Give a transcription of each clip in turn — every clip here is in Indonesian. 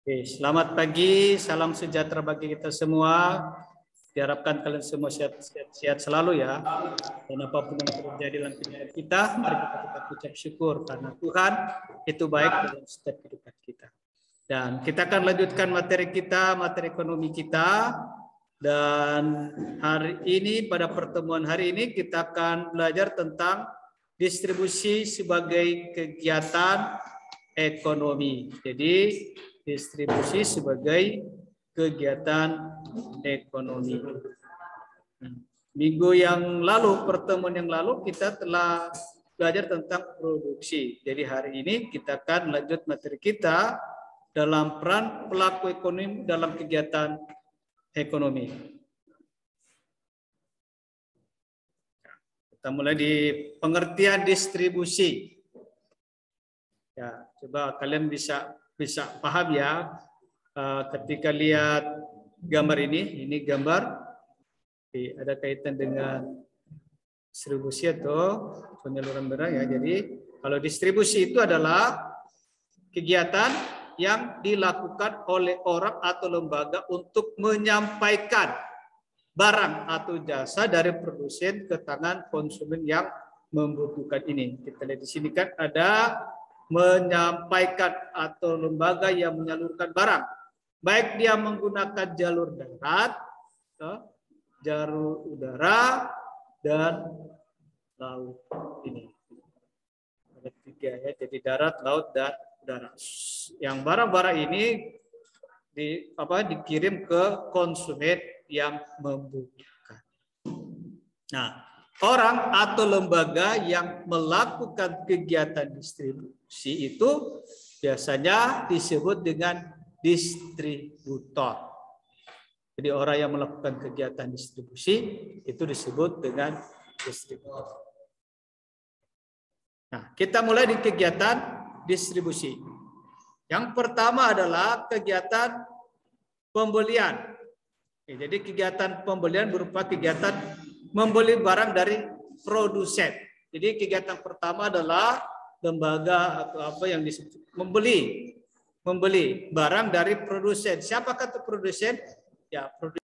Oke, selamat pagi, salam sejahtera bagi kita semua. Diharapkan kalian semua sehat selalu ya. Dan apapun yang terjadi dalam kehidupan kita, mari kita tetap ucap syukur karena Tuhan itu baik dalam setiap kehidupan kita. Dan kita akan lanjutkan materi kita, materi ekonomi kita. Dan hari ini, pada pertemuan hari ini, kita akan belajar tentang distribusi sebagai kegiatan ekonomi. Jadi, distribusi sebagai kegiatan ekonomi. Minggu yang lalu, pertemuan yang lalu, kita telah belajar tentang produksi. Jadi hari ini kita akan lanjut materi kita dalam peran pelaku ekonomi dalam kegiatan ekonomi. Kita mulai di pengertian distribusi. Ya, coba kalian bisa paham ya ketika lihat gambar ini gambar ada kaitan dengan distribusi atau penyaluran barang ya. Jadi kalau distribusi itu adalah kegiatan yang dilakukan oleh orang atau lembaga untuk menyampaikan barang atau jasa dari produsen ke tangan konsumen yang membutuhkan ini. Kita lihat di sini kan ada menyampaikan atau lembaga yang menyalurkan barang. Baik dia menggunakan jalur darat, jalur udara, dan laut. Ini ada tiga ya, jadi darat, laut, dan udara. Yang barang-barang ini dikirim ke konsumen yang membutuhkan. Nah, orang atau lembaga yang melakukan kegiatan distribusi itu biasanya disebut dengan distributor. Jadi orang yang melakukan kegiatan distribusi itu disebut dengan distributor. Nah, kita mulai di kegiatan distribusi. Yang pertama adalah kegiatan pembelian. Jadi kegiatan pembelian berupa kegiatan membeli barang dari produsen. Jadi kegiatan pertama adalah lembaga atau apa yang disebut membeli barang dari produsen. Siapakah itu produsen? Ya, produsen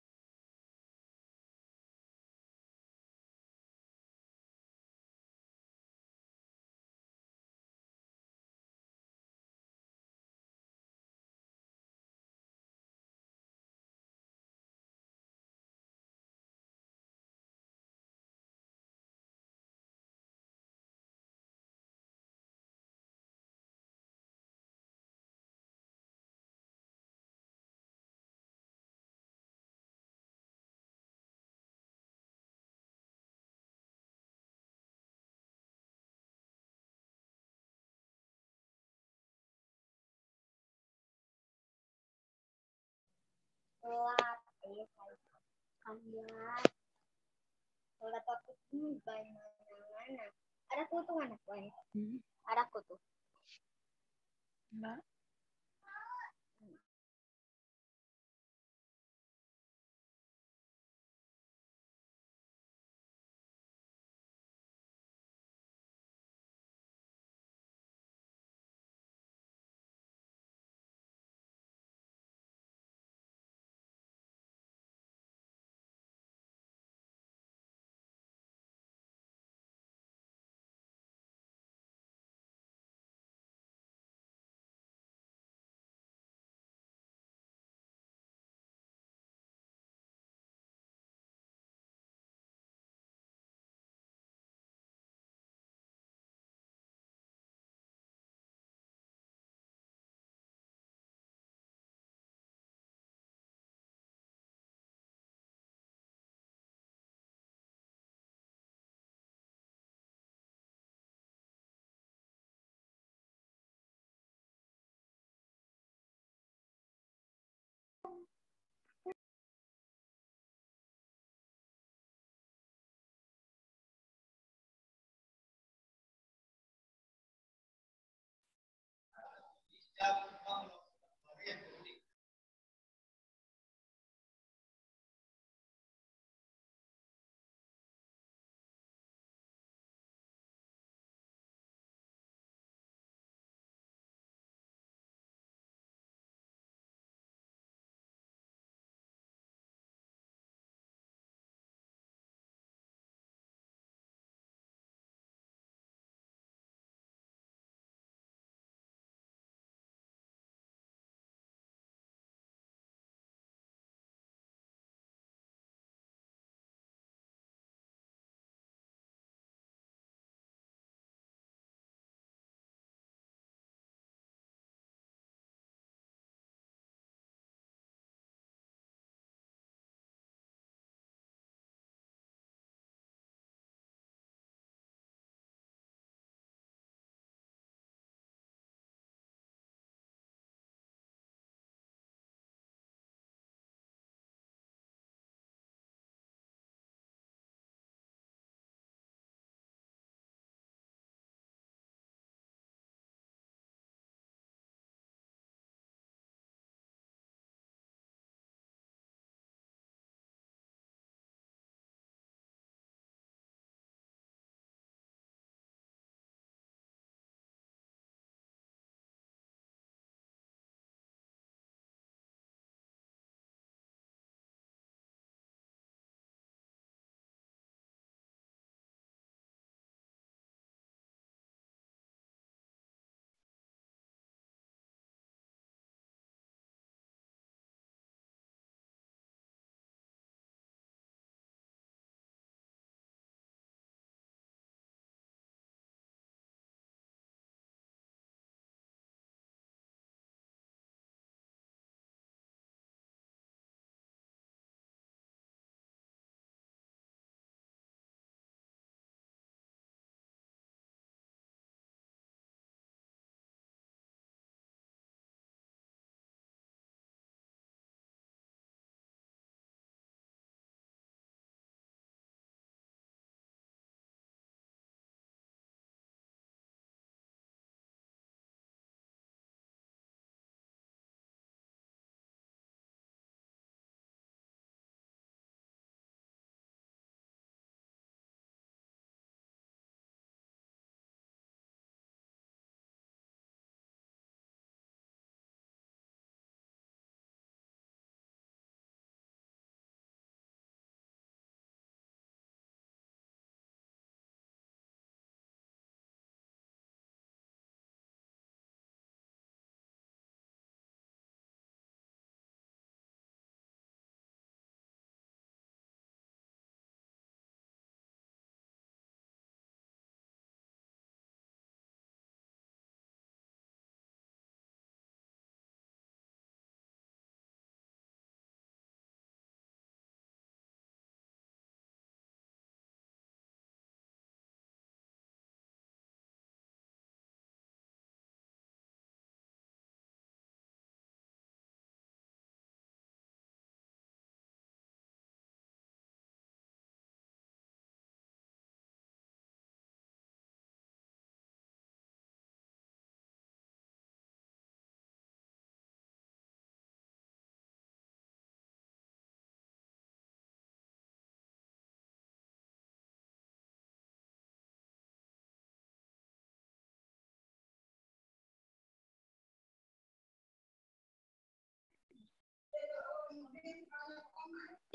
ada kutu anak buah. Ada kutu. Enggak.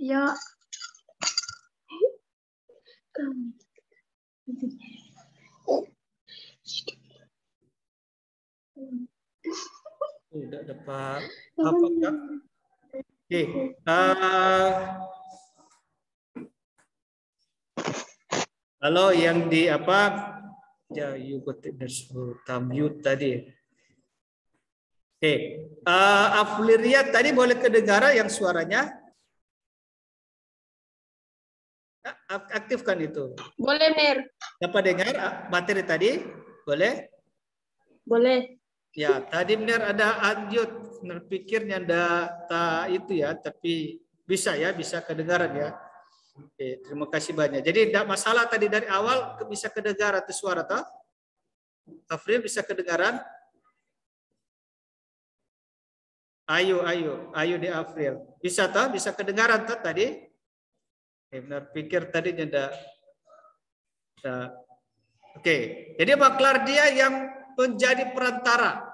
Ya. Tidak dapat apakah? Oke. Kalau yang di apa? Ya, you got it. Mute tadi. Oke. Afliria tadi boleh kedengaran yang suaranya? Aktifkan itu. Boleh, Mir. Dapat dengar materi tadi? Boleh? Boleh. Ya, tadi benar ada unmute. Pikirnya ada itu ya, tapi bisa ya, bisa kedengaran ya. Oke, terima kasih banyak. Jadi tidak masalah tadi dari awal bisa kedengaran tuh suara toh? Afril bisa kedengaran? Ayo di Afril. Bisa toh? Bisa kedengaran toh tadi? Benar pikir tadinya ada. Oke, jadi maklar dia yang menjadi perantara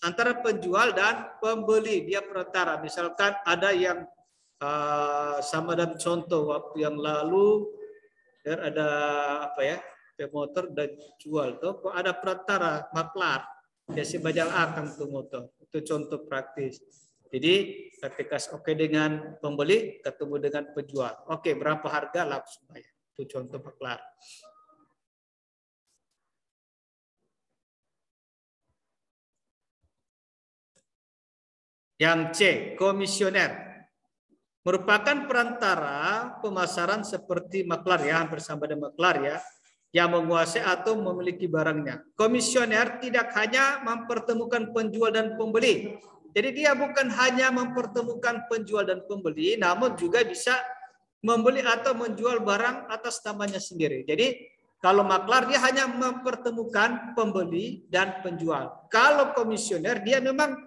antara penjual dan pembeli. Dia perantara. Misalkan ada yang sama dalam contoh waktu yang lalu ada apa ya, pemotor dan jual tuh kok ada perantara maklar biasa bajal akan tuh motor. Itu contoh praktis. Jadi ketika oke dengan pembeli ketemu dengan penjual, oke berapa harga langsung bayar. Itu contoh maklar. Yang C, komisioner. Merupakan perantara pemasaran seperti maklar ya, hampir sama dengan maklar ya, yang menguasai atau memiliki barangnya. Komisioner tidak hanya mempertemukan penjual dan pembeli. Jadi dia bukan hanya mempertemukan penjual dan pembeli, namun juga bisa membeli atau menjual barang atas namanya sendiri. Jadi kalau maklar dia hanya mempertemukan pembeli dan penjual. Kalau komisioner dia memang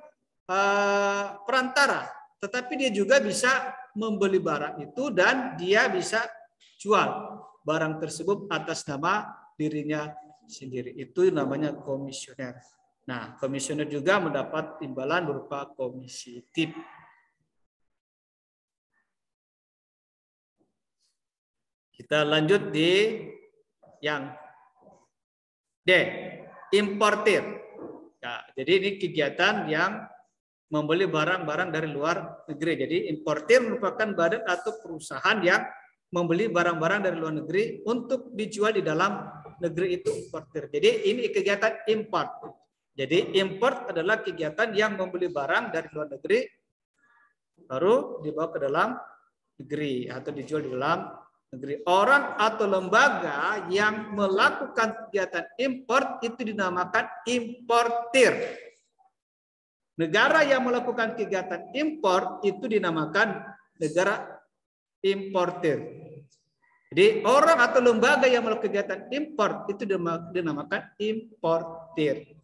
perantara, tetapi dia juga bisa membeli barang itu dan dia bisa jual barang tersebut atas nama dirinya sendiri. Itu namanya komisioner. Nah, komisioner juga mendapat imbalan berupa komisi tip. Kita lanjut di yang D, importir. Ya, jadi ini kegiatan yang membeli barang-barang dari luar negeri. Jadi importir merupakan badan atau perusahaan yang membeli barang-barang dari luar negeri untuk dijual di dalam negeri, itu importir. Jadi ini kegiatan import. Jadi import adalah kegiatan yang membeli barang dari luar negeri baru dibawa ke dalam negeri atau dijual di dalam negeri. Orang atau lembaga yang melakukan kegiatan import itu dinamakan importir. Negara yang melakukan kegiatan impor itu dinamakan negara importir. Jadi orang atau lembaga yang melakukan kegiatan impor itu dinamakan importir.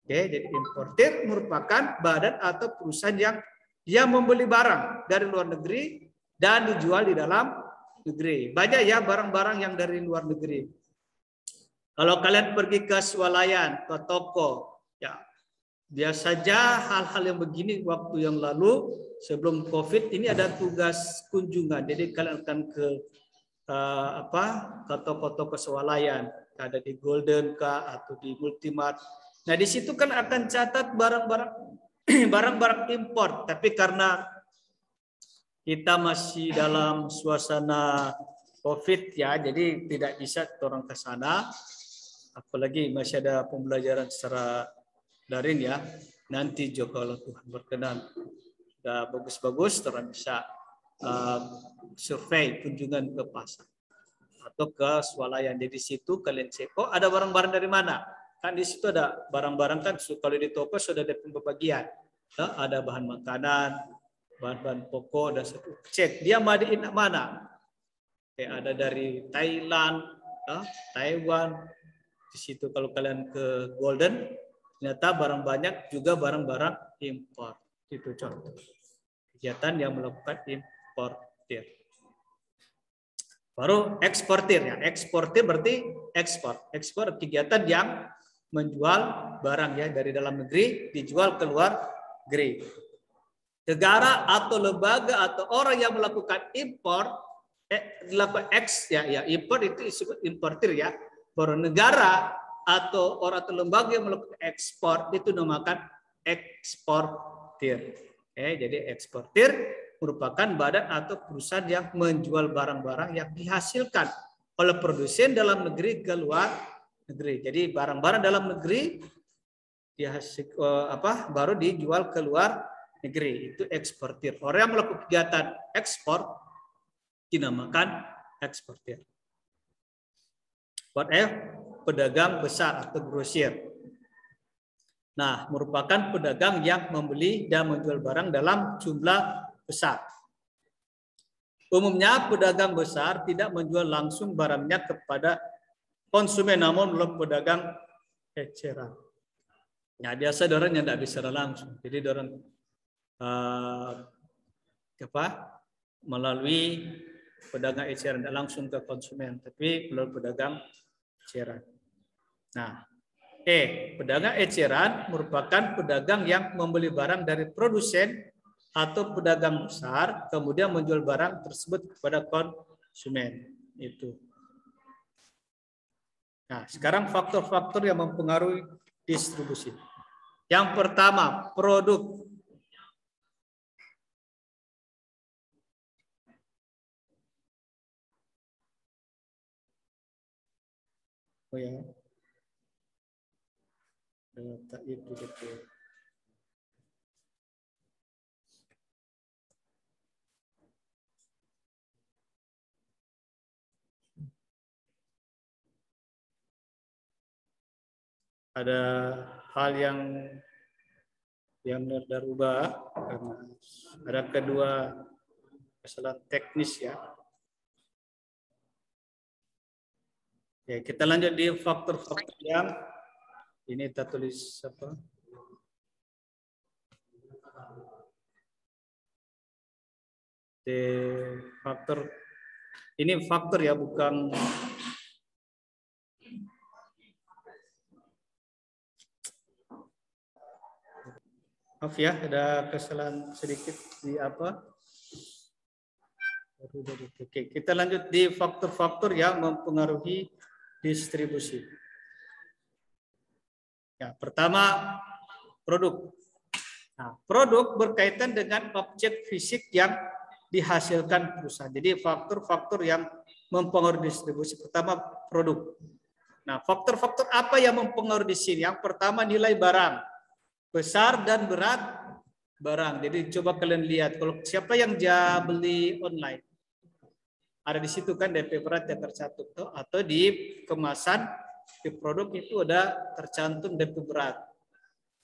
Oke, jadi importir merupakan badan atau perusahaan yang membeli barang dari luar negeri dan dijual di dalam negeri. Banyak ya barang-barang yang dari luar negeri. Kalau kalian pergi ke swalayan, ke toko, ya biasanya hal-hal yang begini waktu yang lalu sebelum COVID ini ada tugas kunjungan. Jadi kalian akan ke ke toko-toko swalayan, ada di Golden Kah atau di Multimart. Nah di situ kan akan catat barang-barang impor. Tapi karena kita masih dalam suasana COVID ya, jadi tidak bisa orang ke sana. Apalagi masih ada pembelajaran secara daring ya. Nanti juga kalau Tuhan berkenan sudah bagus-bagus, orang bisa survei kunjungan ke pasar atau ke swalayan. Jadi situ kalian cek, oh ada barang-barang dari mana? Kan di situ ada barang-barang kan kalau di toko sudah ada pembagian. Ada bahan makanan, bahan-bahan pokok dan satu. Cek dia made in mana? Ada dari Thailand, Taiwan. Di situ kalau kalian ke Golden, ternyata barang banyak juga barang-barang impor. Itu contoh kegiatan yang melakukan importir. Baru eksportir ya. Eksportir berarti ekspor. Ekspor kegiatan yang menjual barang ya dari dalam negeri dijual ke luar negeri. negara atau lembaga atau orang yang melakukan impor, melakukan impor itu disebut importir ya. Baru negara atau orang atau lembaga yang melakukan ekspor itu dinamakan eksportir. Jadi eksportir merupakan badan atau perusahaan yang menjual barang-barang yang dihasilkan oleh produsen dalam negeri ke luar negeri. Jadi barang-barang dalam negeri baru dijual ke luar negeri, itu eksportir. Orang yang melakukan kegiatan ekspor dinamakan eksportir. Pedagang besar atau grosir. Nah, merupakan pedagang yang membeli dan menjual barang dalam jumlah besar. Umumnya pedagang besar tidak menjual langsung barangnya kepada konsumen, namun melalui pedagang eceran. Nah, biasa orang yang tidak bisa langsung. Jadi orang melalui pedagang eceran, tidak langsung ke konsumen, tapi melalui pedagang eceran. Nah, pedagang eceran merupakan pedagang yang membeli barang dari produsen atau pedagang besar, kemudian menjual barang tersebut kepada konsumen. Itu. Nah, sekarang faktor-faktor yang mempengaruhi distribusi. Yang pertama, produk. Oh ya. Data itu betul. Ada hal yang berubah karena ada kedua masalah teknis ya. Ya, kita lanjut di faktor-faktor yang ini kita tulis apa? Faktor ini faktor ya, bukan maaf ya, ada kesalahan sedikit di apa? Oke, kita lanjut di faktor-faktor yang mempengaruhi distribusi. Ya, pertama produk. Nah, produk berkaitan dengan objek fisik yang dihasilkan perusahaan. Jadi faktor-faktor yang mempengaruhi distribusi, pertama produk. Nah, faktor-faktor apa yang mempengaruhi di sini? Yang pertama nilai barang, besar dan berat barang. Jadi coba kalian lihat, kalau siapa yang beli online, ada di situ kan DP berat yang tercantum tuh, atau di kemasan di produk itu ada tercantum DP berat.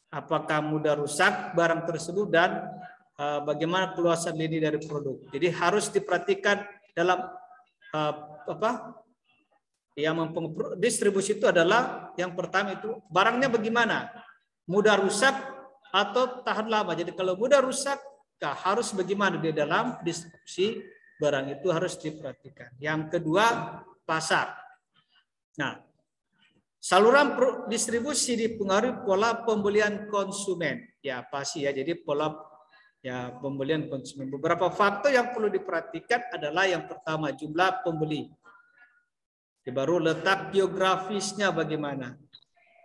Apakah mudah rusak barang tersebut dan bagaimana keluasan lini dari produk. Jadi harus diperhatikan dalam yang mempengaruhi distribusi itu adalah yang pertama itu barangnya bagaimana, mudah rusak atau tahan lama. Jadi kalau mudah rusak, harus bagaimana di dalam distribusi barang itu harus diperhatikan. Yang kedua, pasar. Nah, saluran distribusi dipengaruhi pola pembelian konsumen. Ya pasti ya. Jadi pola ya pembelian konsumen. Beberapa faktor yang perlu diperhatikan adalah yang pertama jumlah pembeli. Baru letak geografisnya bagaimana.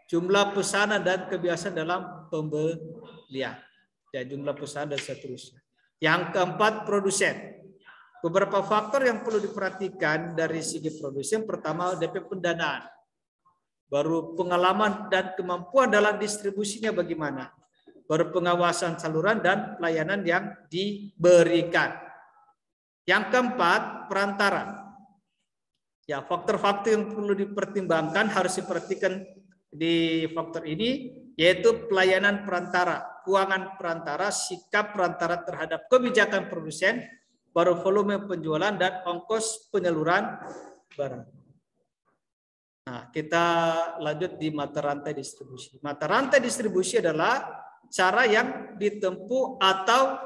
Jumlah pesanan dan kebiasaan dalam pembelian. Ya, jumlah pesanan dan seterusnya. Yang keempat, produsen. Beberapa faktor yang perlu diperhatikan dari segi produsen, pertama DP pendanaan. Baru pengalaman dan kemampuan dalam distribusinya bagaimana. Baru pengawasan saluran dan pelayanan yang diberikan. Yang keempat, perantara. Ya, faktor-faktor yang perlu dipertimbangkan harus diperhatikan di faktor ini, yaitu pelayanan perantara, keuangan perantara, sikap perantara terhadap kebijakan produsen, baru volume penjualan dan ongkos penyaluran barang. Nah, kita lanjut di mata rantai distribusi. Mata rantai distribusi adalah cara yang ditempuh atau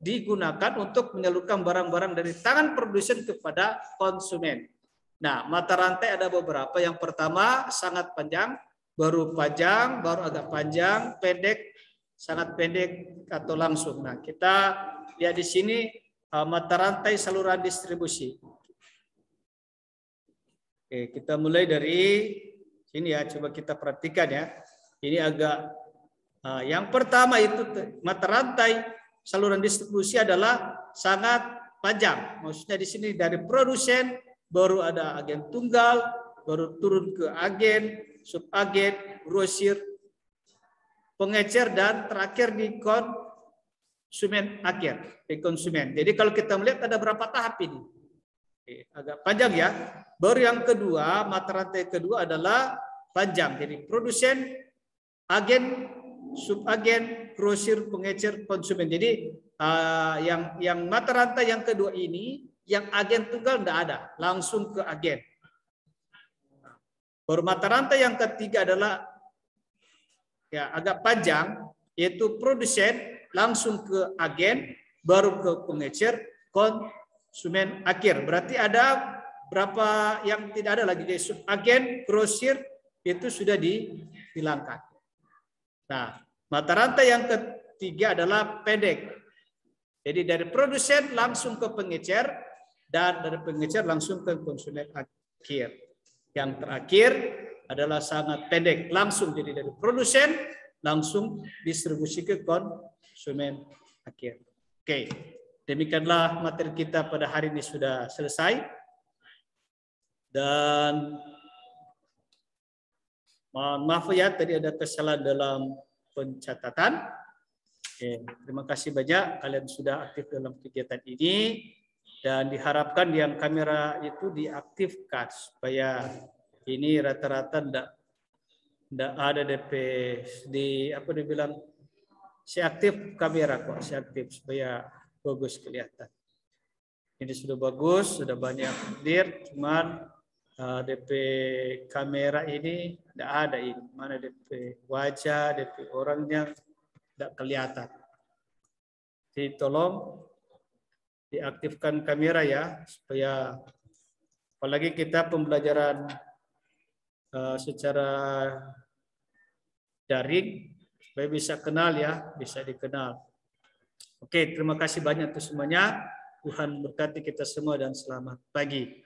digunakan untuk menyalurkan barang-barang dari tangan produsen kepada konsumen. Nah, mata rantai ada beberapa. Yang pertama sangat panjang, baru panjang, baru agak panjang, pendek, sangat pendek atau langsung. Nah, kita lihat di sini mata rantai saluran distribusi. Oke, kita mulai dari sini ya, coba kita perhatikan ya. Ini agak yang pertama itu mata rantai saluran distribusi adalah sangat panjang. Maksudnya di sini dari produsen baru ada agen tunggal, baru turun ke agen, subagen, grosir, pengecer, dan terakhir di konsumen akhir, di konsumen. Jadi kalau kita melihat ada berapa tahap ini? Agak panjang ya. Baru yang kedua, mata rantai kedua adalah panjang. Jadi produsen, agen, subagen, grosir, pengecer, konsumen. Jadi yang mata rantai yang kedua ini, yang agen tunggal tidak ada, langsung ke agen. Baru mata rantai yang ketiga adalah ya agak panjang, yaitu produsen langsung ke agen, baru ke pengecer, konsumen akhir. Berarti ada berapa yang tidak ada lagi, jadi subagen, grosir itu sudah dihilangkan. Nah, mata rantai yang ketiga adalah pendek. Jadi dari produsen langsung ke pengecer, dan dari pengecer langsung ke konsumen akhir. Yang terakhir adalah sangat pendek, langsung jadi dari produsen langsung distribusi ke konsumen akhir. Oke, demikianlah materi kita pada hari ini sudah selesai. Dan mohon maaf ya tadi ada kesalahan dalam pencatatan. Oke, terima kasih banyak kalian sudah aktif dalam kegiatan ini, dan diharapkan yang kamera itu diaktifkan supaya ini rata-rata ndak ada DP di apa dibilang si aktif kamera kok, si aktif supaya bagus kelihatan. Ini sudah bagus, sudah banyak hadir, cuman DP kamera ini ndak ada ini. Mana DP wajah, DP orangnya ndak kelihatan. Jadi tolong diaktifkan kamera ya, supaya apalagi kita pembelajaran secara daring, supaya bisa kenal ya, bisa dikenal. Oke, terima kasih banyak untuk semuanya. Tuhan berkati kita semua dan selamat pagi.